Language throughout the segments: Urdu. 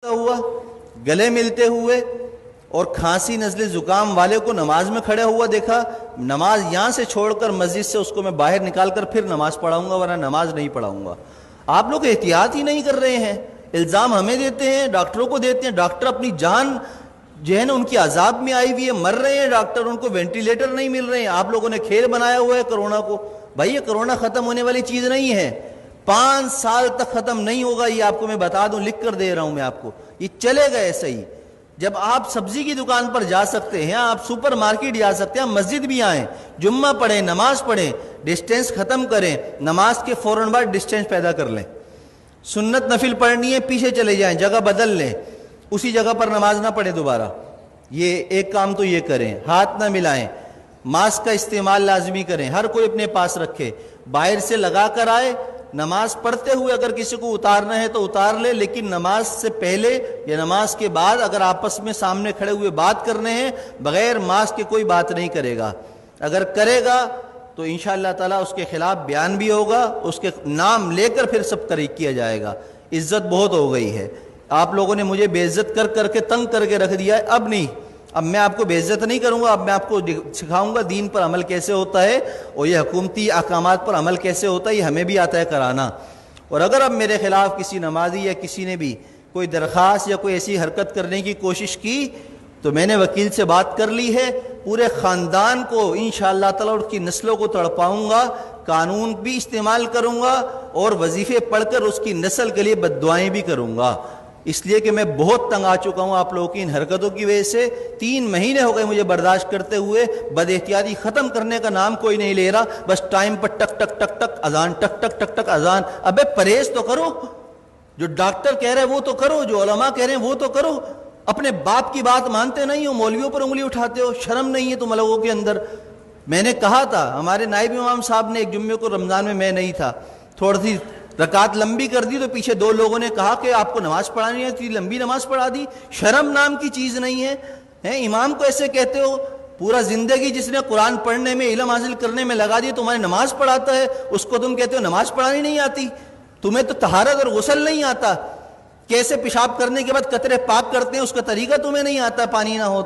ہوا گلے ملتے ہوئے اور کھانسی نزلے زکام والے کو نماز میں کھڑا ہوا دیکھا، نماز یہاں سے چھوڑ کر مسجد سے اس کو میں باہر نکال کر پھر نماز پڑھاؤں گا، ورنہ نماز نہیں پڑھاؤں گا۔ آپ لوگ احتیاط ہی نہیں کر رہے ہیں، الزام ہمیں دیتے ہیں، ڈاکٹروں کو دیتے ہیں، ڈاکٹر اپنی جان جو ہے نا ان کی عذاب میں آئی ہوئی ہے، مر رہے ہیں ڈاکٹر، ان کو وینٹیلیٹر نہیں مل رہے ہیں۔ آپ لوگوں نے کھیل بنایا ہوا ہے کرونا کو۔ بھائی یہ کرونا ختم ہونے والی چیز نہیں ہے، 5 سال تک ختم نہیں ہوگا، یہ آپ کو میں بتا دوں، لکھ کر دے رہا ہوں میں آپ کو، یہ چلے گا ایسا ہی۔ جب آپ سبزی کی دکان پر جا سکتے ہیں، آپ سپر مارکیٹ جا سکتے ہیں، مسجد بھی آئیں، جمعہ پڑھیں، نماز پڑھیں، ڈسٹینس ختم کریں، نماز کے فوراً بعد ڈسٹینس پیدا کر لیں۔ سنت نفل پڑھنی ہے، پیچھے چلے جائیں، جگہ بدل لیں، اسی جگہ پر نماز نہ پڑھیں دوبارہ۔ یہ ایک کام تو یہ کریں، ہاتھ نہ ملائیں، ماسک کا استعمال لازمی کریں، ہر کوئی اپنے پاس رکھے، باہر سے لگا کر آئے، نماز پڑھتے ہوئے اگر کسی کو اتارنا ہے تو اتار لے، لیکن نماز سے پہلے یا نماز کے بعد اگر آپس میں سامنے کھڑے ہوئے بات کرنے ہیں، بغیر ماسک کے کوئی بات نہیں کرے گا۔ اگر کرے گا تو انشاءاللہ تعالیٰ اس کے خلاف بیان بھی ہوگا، اس کے نام لے کر پھر سب طریق کیا جائے گا۔ عزت بہت ہو گئی ہے، آپ لوگوں نے مجھے بے عزت کر کر کے تنگ کر کے رکھ دیا ہے، اب نہیں، اب میں آپ کو بے عزت نہیں کروں گا، اب میں آپ کو سکھاؤں گا دین پر عمل کیسے ہوتا ہے، اور یہ حکومتی احکامات پر عمل کیسے ہوتا ہے، یہ ہمیں بھی آتا ہے کرانا۔ اور اگر اب میرے خلاف کسی نمازی یا کسی نے بھی کوئی درخواست یا کوئی ایسی حرکت کرنے کی کوشش کی تو میں نے وکیل سے بات کر لی ہے، پورے خاندان کو انشاءاللہ تعالیٰ اس کی نسلوں کو تڑپاؤں گا، قانون بھی استعمال کروں گا، اور وظیفے پڑھ کر اس کی نسل کے لیے بد دعائیں بھی کروں گا، اس لیے کہ میں بہت تنگ آ چکا ہوں آپ لوگوں کی ان حرکتوں کی وجہ سے۔ 3 مہینے ہو گئے مجھے برداشت کرتے ہوئے، بد احتیاطی ختم کرنے کا نام کوئی نہیں لے رہا، بس ٹائم پر ٹک ٹک ٹک ٹک اذان، ٹک ٹک ٹک ٹک اذان۔ ابے پرہیز تو کرو، جو ڈاکٹر کہہ رہے ہیں وہ تو کرو، جو علماء کہہ رہے ہیں وہ تو کرو، اپنے باپ کی بات مانتے نہیں ہو، مولویوں پر انگلی اٹھاتے ہو، شرم نہیں ہے تم لوگوں کے اندر۔ میں نے کہا تھا، ہمارے نائب امام صاحب نے ایک جمعے کو رمضان میں نہیں تھا، تھوڑی سی رکعت لمبی کر دی تو پیچھے 2 لوگوں نے کہا کہ آپ کو نماز پڑھانی ہے، اتنی لمبی نماز پڑھا دی، شرم نام کی چیز نہیں ہے، امام کو ایسے کہتے ہو؟ پورا زندگی جس نے قرآن پڑھنے میں، علم حاصل کرنے میں لگا دی، تمہاری نماز پڑھاتا ہے، اس کو تم کہتے ہو نماز پڑھانی نہیں آتی؟ تمہیں تو طہارت اور غسل نہیں آتا، کیسے پیشاب کرنے کے بعد قطرے پاک کرتے ہیں اس کا طریقہ تمہیں نہیں آتا، پانی نہ ہو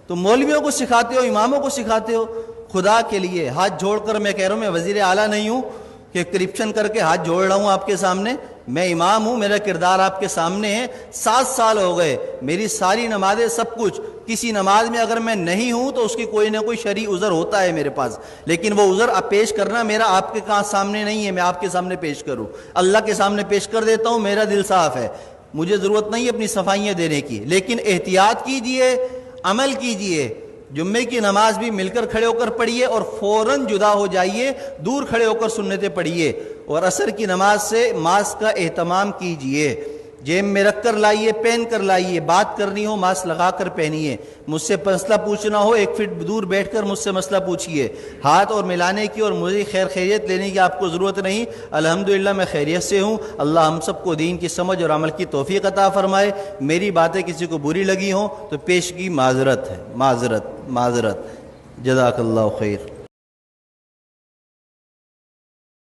تو مولویوں کو سکھاتے ہو، اماموں کو سکھاتے ہو۔ خدا کے لیے ہاتھ جوڑ کر میں کہہ رہا ہوں، میں وزیر اعلیٰ نہیں ہوں کہ کرپشن کر کے ہاتھ جوڑ رہا ہوں آپ کے سامنے، میں امام ہوں، میرا کردار آپ کے سامنے ہے۔ 7 سال ہو گئے، میری ساری نمازیں، سب کچھ، کسی نماز میں اگر میں نہیں ہوں تو اس کی کوئی نہ کوئی شرعی عذر ہوتا ہے میرے پاس، لیکن وہ عذر پیش کرنا میرا آپ کے سامنے نہیں ہے، میں آپ کے سامنے پیش کروں، اللہ کے سامنے پیش کر دیتا ہوں، میرا دل صاف ہے، مجھے ضرورت نہیں ہے اپنی صفائیاں دینے کی۔ لیکن احتیاط کیجئے، عمل کیجئے، جمعے کی نماز بھی مل کر کھڑے ہو کر پڑھیے اور فوراً جدا ہو جائیے، دور کھڑے ہو کر سنتیں پڑھیے، اور عصر کی نماز سے ماسک کا اہتمام کیجئے، جیب میں رکھ کر لائیے، پہن کر لائیے، بات کرنی ہو ماسک لگا کر پہنیے، مجھ سے مسئلہ پوچھنا ہو 1 فٹ دور بیٹھ کر مجھ سے مسئلہ پوچھیے، ہاتھ اور ملانے کی اور مجھے خیریت لینے کی آپ کو ضرورت نہیں، الحمدللہ میں خیریت سے ہوں۔ اللہ ہم سب کو دین کی سمجھ اور عمل کی توفیق عطا فرمائے۔ میری باتیں کسی کو بری لگی ہوں تو پیشگی معذرت ہے، معذرت، جزاک اللہ خیر۔